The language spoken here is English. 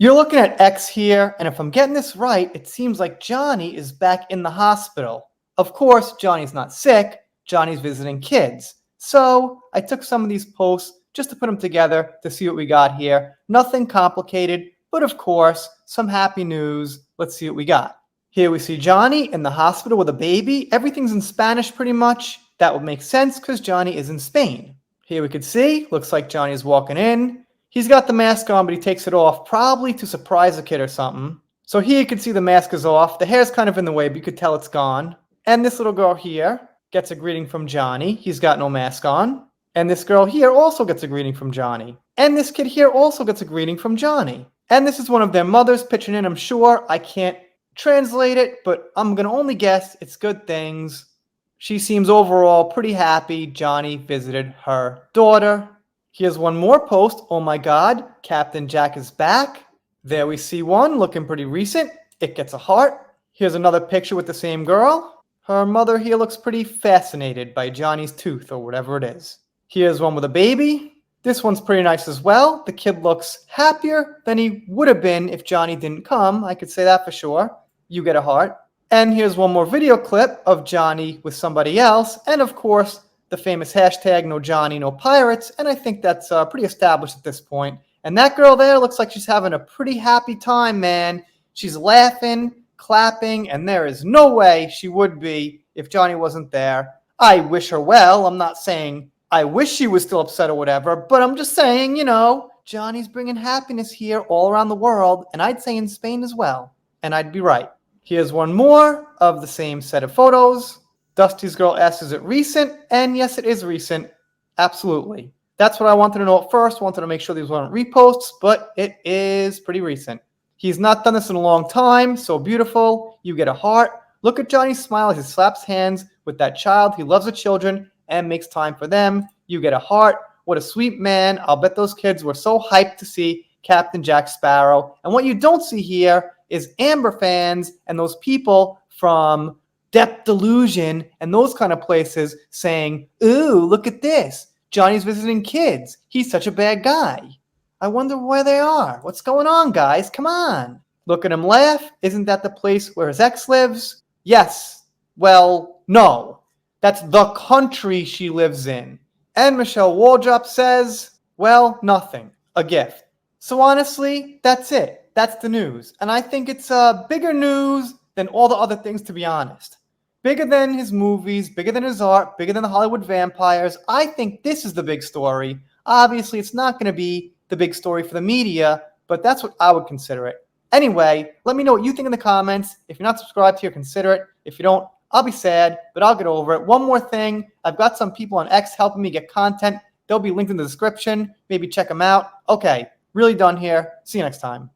You're looking at X here, and if I'm getting this right, it seems like Johnny is back in the hospital. Of course, Johnny's not sick, Johnny's visiting kids. So I took some of these posts just to put them together to see what we got here. Nothing complicated, but of course, some happy news. Let's see what we got. Here we see Johnny in the hospital with a baby. Everything's in Spanish pretty much. That would make sense because Johnny is in Spain. Here we could see, looks like Johnny is walking in. He's got the mask on, but he takes it off, probably to surprise a kid or something. So here you can see the mask is off. The hair's kind of in the way, but you could tell it's gone. And this little girl here gets a greeting from Johnny. He's got no mask on. And this girl here also gets a greeting from Johnny. And this kid here also gets a greeting from Johnny. And this is one of their mothers pitching in, I'm sure. I can't translate it, but I'm going to only guess it's good things. She seems overall pretty happy Johnny visited her daughter. Here's one more post. Oh my God, Captain Jack is back. There we see one looking pretty recent. It gets a heart. Here's another picture with the same girl. Her mother here looks pretty fascinated by Johnny's tooth or whatever it is. Here's one with a baby. This one's pretty nice as well. The kid looks happier than he would have been if Johnny didn't come. I could say that for sure. You get a heart. And here's one more video clip of Johnny with somebody else. And of course, the famous hashtag, no Johnny, no pirates. And I think that's pretty established at this point. And that girl there looks like she's having a pretty happy time, man. She's laughing, clapping, and there is no way she would be if Johnny wasn't there. I wish her well. I'm not saying I wish she was still upset or whatever, but I'm just saying, you know, Johnny's bringing happiness here all around the world, and I'd say in Spain as well. And I'd be right. Here's one more of the same set of photos. Dusty's girl asks, is it recent? And yes, it is recent. Absolutely. That's what I wanted to know at first. Wanted to make sure these weren't reposts, but it is pretty recent. He's not done this in a long time. So beautiful. You get a heart. Look at Johnny's smile as he slaps hands with that child. He loves the children and makes time for them. You get a heart. What a sweet man. I'll bet those kids were so hyped to see Captain Jack Sparrow. And what you don't see here is Amber fans and those people from Depp Delusion and those kind of places saying, ooh, look at this. Johnny's visiting kids. He's such a bad guy. I wonder where they are. What's going on, guys? Come on. Look at him laugh. Isn't that the place where his ex lives? Yes. Well, no. That's the country she lives in. And Michelle Waldrop says, well, nothing. A gift. So honestly, that's it. That's the news. And I think it's bigger news than all the other things, to be honest. Bigger than his movies, bigger than his art, bigger than the Hollywood vampires. I think this is the big story. Obviously, it's not going to be the big story for the media, but that's what I would consider it. Anyway, let me know what you think in the comments. If you're not subscribed here, consider it. If you don't, I'll be sad, but I'll get over it. One more thing. I've got some people on X helping me get content. They'll be linked in the description. Maybe check them out. Okay, really done here. See you next time.